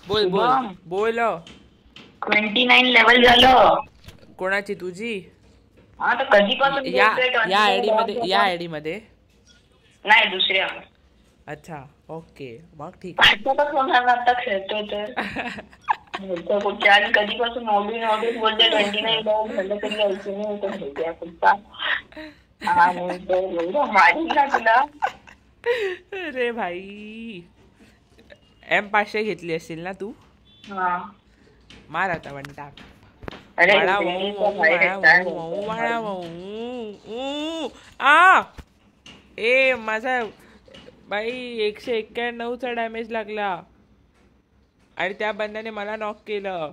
बोल बोल शुभम बोल 29 लेवल झालं. कोणाची तुझी? हा तर कधीपासून या बोलतोय या 29 आयडी मध्ये level या आपण? आयडी मध्ये नाही दुसऱ्या अच्छा ओके मग ठीक आहे. आताच होणार आता खेळतोय तर बोलतोय कुठच्या आणि कधीपासून नॉर्डिन बोलतोय 29 लेवल झालं तरी यायचं नाही होतं भेटूया कुठचा. हा बोलतोय एवढं मारीन ना तुला. अरे भाई M500 घेतली असेल ना तू? हा मार आता वंटा अरे वाडा इंडियन वाऊ का वाऊ भाई वाडा काय वाऊ वाऊ वाडा बोलतोय वाऊ आ ए माझा बाई 191चा डॅमेज लागला आणि त्या बंद्याने मला नॉक केलं.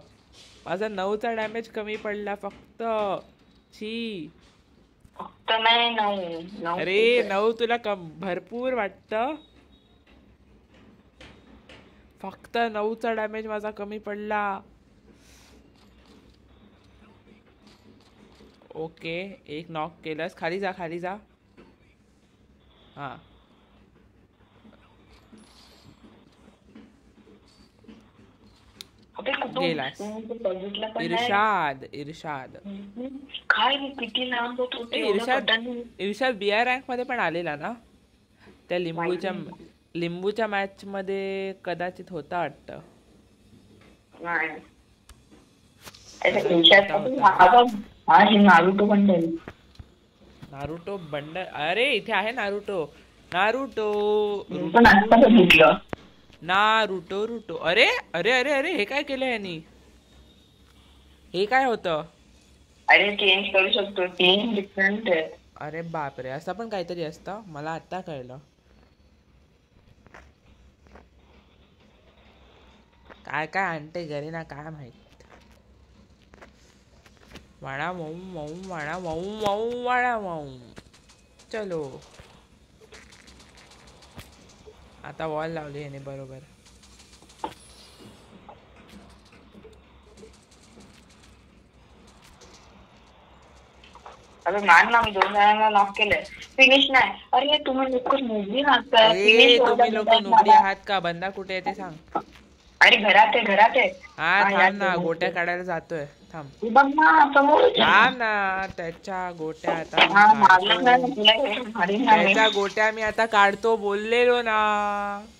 माझा 9चा डॅमेज कमी पडला फक्त. छी फक्त नाही अरे 9 तुला भरपूर वाटतं. फक्त 9चा डॅमेज माझा कमी पडला. ओके एक नॉक केलंस. खाली जा खाली जा. हा गेलास. बघितलं पण नाही. इर्षाद इर्षाद काय रे, किती लांब होत होते एवढं इर्षाद पटाने. इर्षाद BR रँक मध्ये पण आलेला ना त्या लिंबूच्या मॅच मध्ये कदाचित होता वाटतं. नाही. त्याच्या खिशात हा हे नारुतो पण ठेवलं. Naruto bundle. अरे इथे आहे नारुटो नारुटो मी पण आता बघितलं. Naruto Ruto. अरे अरे अरे अरे हे काय केलं यांनी? हे काय होतं? अरे चेंज करू शकतो. 3 डिफरंट आहे. अरे बापरे असं पण काहीतरी असतं. मला आता कळलं. काय काय आणते घरी ना काय माहित. वाडा वाऊ वाऊ वाडा वाऊ वाऊ वाडा वाऊ. चलो आता वॉल लावली याने बरोबर. अरे मान ना, मी 2 जणांना नॉक केलंय. फिनिश नाही. अरे तुम्ही लोक मुली मागताय. फिनिश तुम्ही लोक नुकडी आहात का? बंदा कुठे आहे ते सांग. अरे घरात आहे. हा थांब ना गोट्या काढायला जातोय. थांब बघ ना समोर. थांब ना त्याच्या गोट्या आता त्याच्या गोट्या मी आता काढतो बोललेलो ना.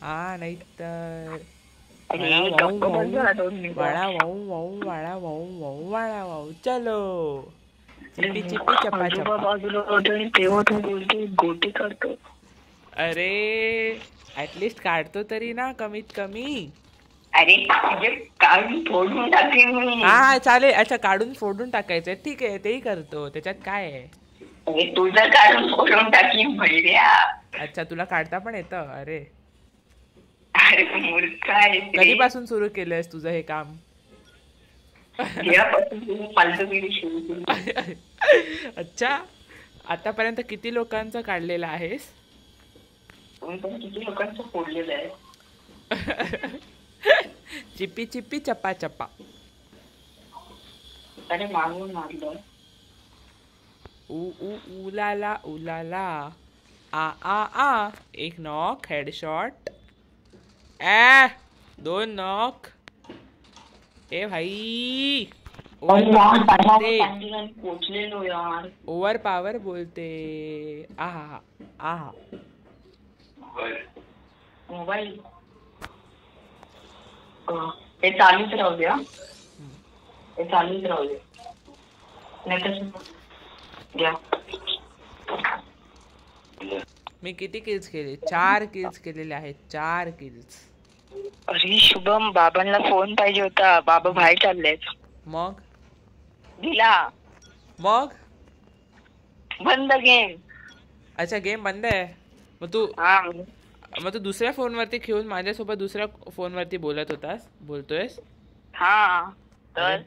हा नाही तर वाडा वाऊ वाऊ वाडा वाऊ वाऊ वाडा वाऊ. चलो चिपी चिपी चपा चपा. तेव्हा तू बोलते गोटी काढतो. अरे ऍटलिस्ट काढतो तरी ना कमीत कमी. अरे काढून फोडून टाकेन मी. हा चालेल. अच्छा काढून फोडून टाकायचं ठीक आहे तेही करतो. त्याच्यात काय आहे? अरे तुझं काढून फोडून टाकीन भैर्या. अच्छा तुला काढता पण येतं? अरे अरे मूर्ख आहे. कधीपासून सुरू केलंयस तुझं हे काम? अच्छा आतापर्यंत किती लोकांचं काढलेलं आहेस? किती लोकांचं फोडलेलं आहे. चिपी चिपी चपा चपा. अरे मागून मारलं. उलाला उलाला आ आ आ. एक नॉक हेडशॉट. 2 नॉक. ए भाई पोचलेलो यार. ओव्हर पावर बोलते. आहा आहा मोबाईल हे चालूच राहू द्या. हे चालूच राहू दे. नाही तर मी किती किल्स केले? 4 किल्स केलेले आहेत. 4 किल्स. अरे शुभम बाबांना फोन पाहिजे होता. बाबा बाहेर चाललेत. मग दिला. मग बंद गेम. अच्छा गेम बंद आहे. मग तू दुसऱ्या फोनवरती खेळून माझ्यासोबत दुसऱ्या फोनवरती बोलतोयस? हा तर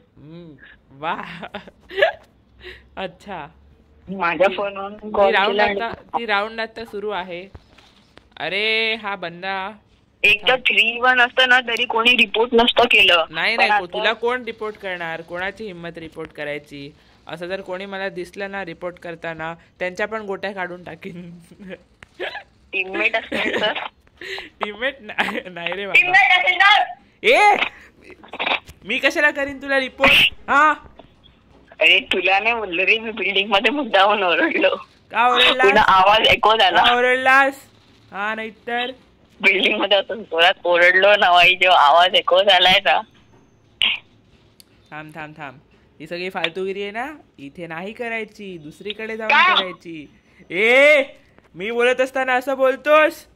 वा. अच्छा माझ्या फोनवर ती राऊंड आता सुरू आहे. अरे हा बंदा एक तर 3-1 असतं ना तरी कोणी रिपोर्ट नसतं केलं. नाही तुला कोण रिपोर्ट करणार? कोणाची हिंमत रिपोर्ट करायची? असं जर कोणी मला दिसलं ना रिपोर्ट करताना त्यांच्या पण गोट्या काढून टाकीन. टीममेट असेल तर टीममेट नाही रे टीममेट असेल तर ए मी कशाला करीन तुला रिपोर्ट? हा अरे तुला नाही बोललो रे, मी बिल्डिंग मध्ये मुद्दाहून ओरडलो. का ओरडलास? पुन्हा आवाज ऐकू झाला. का ओरडलास? हा नाहीतर बिल्डिंग मध्ये असं जोरात ओरडलो ना भाई, जेव्हा आवाज ऐकू झालाय ना. थांब थांब थांब, ही सगळी फालतूगिरी आहे ना, इथे नाही करायची, दुसरीकडे जाऊन का? करायची. ए मी बोलत असताना असं बोलतोस?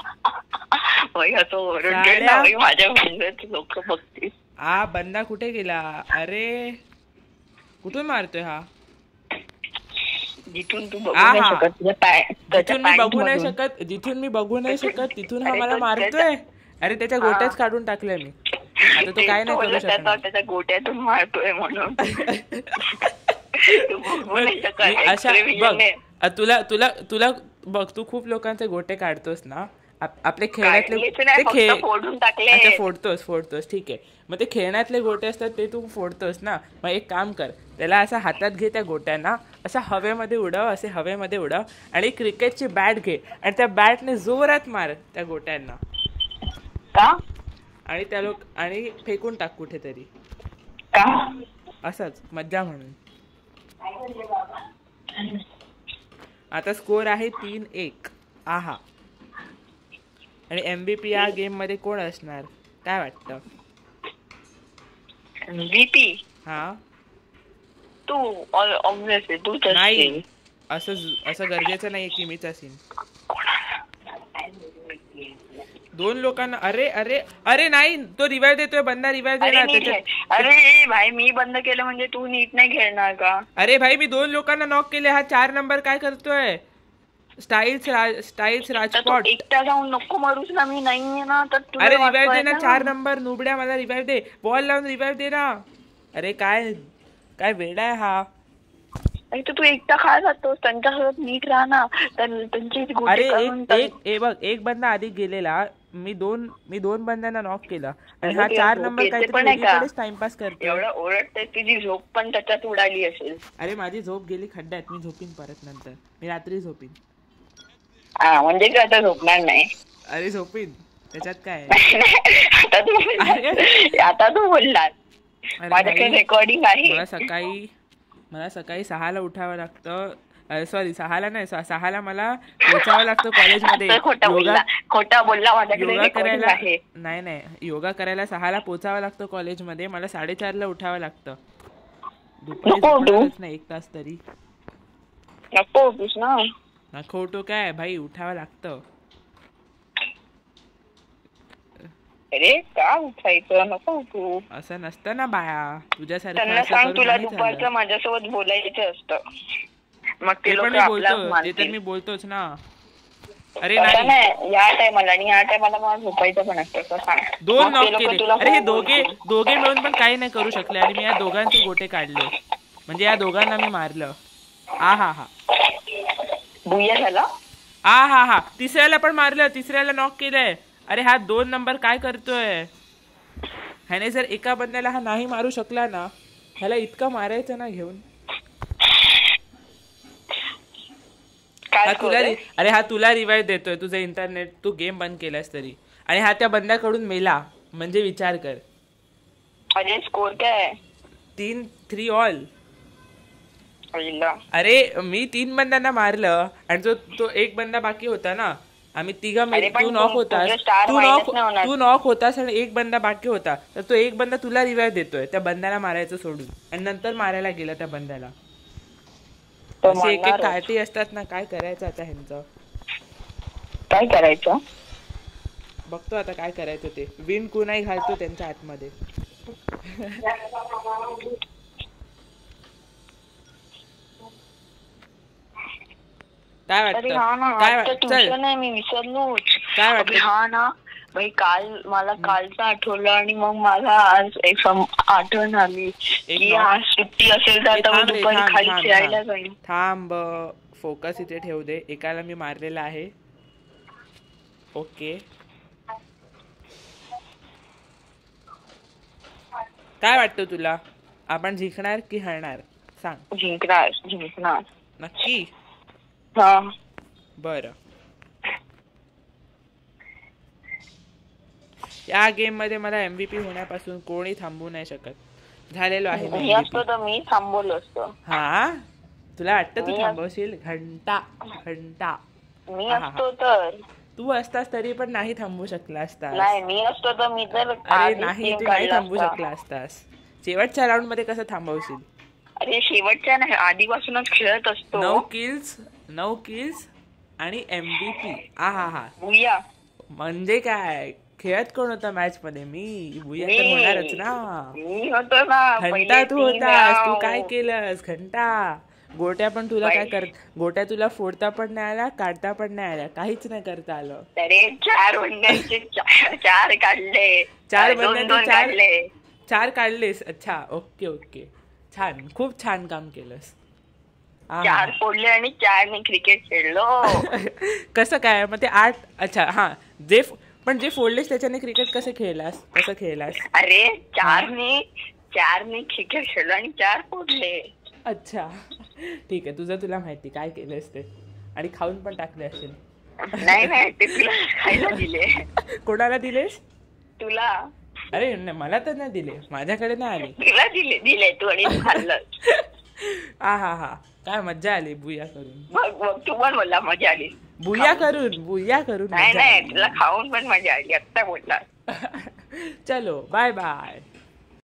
भाई असं ओरडलो ना भाई, माझ्या बंदाचे लोक बघतील. हा बंदा कुठे गेला? अरे कुठून मारतोय हा? जिथून तू बघू नाही शकत, जिथून मी बघू नाही शकत, जिथून मी बघू नाही शकत तिथून हा मला मारतोय. अरे त्याच्या गोट्याच काढून टाकल्या मी. आता तो काय नाही करू शकत. त्याच्या गोट्यातून मारतोय म्हणून. अशा बघ, तुला तुला तुला बघ, तू खूप लोकांचे गोटे काढतोस ना. आपले खेळण्यातले फोडतोस ठीक आहे. मग ते खेळण्यातले गोटे असतात ते तू फोडतोस ना. मग एक काम कर, त्याला असं हातात घे, त्या गोट्यांना असं हवेमध्ये उडव, असे हवेमध्ये उडव, आणि क्रिकेटची बॅट घे आणि त्या बॅटने जोरात मार त्या गोट्यांना. का? आणि फेकून टाक कुठेतरी. का? असंच मज्जा म्हणून. आता स्कोर आहे 3-1. आहा. आणि MVP या गेम मध्ये कोण असणार काय वाटतं? MVP? हा तू ऑब्वियसली तू. नाही, असं गरजेचं नाही की मीच असेन. दोन लोकांना. अरे अरे अरे नाही, तो रिवाइव देतोय, बंदा रिवाइव देणार. अरे भाई मी बंद केलं म्हणजे तू नीट नाही खेळणार का? अरे भाई मी 2 लोकांना नॉक केले, हा 4 नंबर काय करतोय? स्टाईल्स राजपॉट. एकटा जाऊन नको मारूस ना, मी नाहीये ना तर. अरे रिवाइव दे ना, 4 नंबर नुबड्या, मला रिवाइव दे, बॉल लावून रिवाइव दे ना. अरे काय काय वेडा आहे हा. तू एकटा काय जातोस, त्यांच्यासोबत नीट राहा ना. त्यांची अरे बघ, एक बंदा आधी गेलेला, मी दोन बंद्यांना नॉक केला, आणि हा 4 नंबर काहीतरी टाइमपास करतो. एवढं ओरडते, तुझी झोप पण त्याच्यात उडाली असेल. अरे माझी झोप गेली खड्ड्यात, मी झोपीन परत नंतर, मी रात्री झोपीन. म्हणजे काय आता झोपणार नाही? अरे झोपीन, त्याच्यात काय. आता तू बोलणार, माझ्याकडे रेकॉर्डिंग आहे. मला सकाळी 6ला उठावं लागतं. सॉरी 6ला नाही, 6ला मला पोचावं लागतं कॉलेजमध्ये. खोटा बोलला, योगा करायला नाही, योगा करायला 6ला पोचावं लागतं कॉलेजमध्ये. मला 4:30ला उठावं लागतं. दुपारी नाही 1 तास तरी. नको उठू काय भाई, उठावं लागतं. अरे का उठायचं, नको उठू. असं नसतं ना बाया, तुझ्यासारखं. त्यांना सांग तुला दुपारचं माझ्यासोबत बोलायचं असतं. मग ते तर मी बोलतोच ना. अरे नाही, या टायमाला आणि या टायमाला मला झोपायचं पण असतं. 2 नॉक केले. अरे हे दोघे मिळून पण काही नाही करू शकले, आणि मी या दोघांचे गोटे काढले, म्हणजे या दोघांना मी मारलं. हा भुया झाला. हा तिसऱ्याला पण मारलं, तिसऱ्याला नॉक केलंय. अरे हा 2 नंबर काय करतोय? ह्याने जर एका बंद्याला हा नाही मारू शकला ना, ह्याला इतकं मारायचं ना घेऊन. हा तुला रिवाइव देतोय, तुझं इंटरनेट, तू गेम बंद केलास तरी, आणि हा त्या बंद्याकडून मेला, म्हणजे विचार कर. अरे स्कोर काय आहे? 3 ऑल. अरे मी 3 बंद्यांना मारलं, आणि तो एक बंदा बाकी होता ना, आम्ही तिघा. तू नॉक होतास आणि एक बंदा बाकी होता, तर तो एक बंदा तुला रिवाइव देतोय त्या बंद्याला मारायचं सोडून, आणि नंतर मारायला गेला त्या बंद्याला. असे एक कार्टी असतात ना, काय करायचं आता ह्यांचं? काय करायचं बघतो आता, काय करायचं ते. विन कुणाही घालतो त्यांच्या आतमध्ये. काय वाटतं? मी विसरलोच. काय वाटतं? हा ना भाई, कालचं आठवलं, आणि मग मला आज एक आठवण आली की आज सुट्टी असेल तर दुपारी खाली खेळायला जाईल. थांब, फोकस इथे ठेवू दे. एकाला मी मारलेला आहे. ओके, काय वाटतं तुला, आपण जिंकणार की हरणार? सांग. जिंकणार. नक्की? हा. बरं. या गेम मध्ये मला MVP होण्यापासून कोणी थांबवू नाही शकत. झालेलो आहे मी असतो तर मी थांबवलो असतो. हा तुला वाटतं तू थांबवशील? घंटा घंटा मी असतो तर. तू असतास तरी पण नाही थांबवू शकला असतास. नाही मी असतो तर मी तर. अरे नाही तू नाही थांबवू शकला असतास. शेवटच्या राऊंड मध्ये कसं थांबवशील? अरे शेवटच्या नाही, आधीपासूनच खेळत असतो. 9 किल्स आणि MVP. हा बुया. म्हणजे काय खेळत कोण होता मॅच मध्ये? मी. बुया तर होणारच ना. मी होतो ना. घंटा तू होतास. तू काय केलंस? घंटा. गोट्या पण तुला काय गोट्या तुला फोडता पण नाही आला, काढता पण नाही आला, काहीच नाही करता आलं. अरे 4 बंड्यांचे 4 काढले. 4 बंड्यांचे 4 काढलेस. अच्छा ओके छान, खूप छान काम केलंस. 4 फोडले आणि 4 ने क्रिकेट खेळलो. कसं काय मग ते 8? अच्छा हा जे फोडलेस त्याच्याने क्रिकेट कसं खेळलास? अरे 4 ने क्रिकेट खेळलो आणि 4 फोडले. अच्छा ठीक आहे, तुला माहिती काय केलंस ते. आणि खाऊन पण टाकले असेल. नाही ते तुला खायला दिले. कोणाला दिलेस? तुला. अरे मला तर नाही दिले, माझ्याकडे नाही आले. तुला दिले तू आणि खाल्लं. हा काय मज्जा आली बुया करून. मग तू पण बोलला मजा आली. बुया करून नाही तुला खाऊन पण मजा आली. आत्ता बोलला. चलो बाय.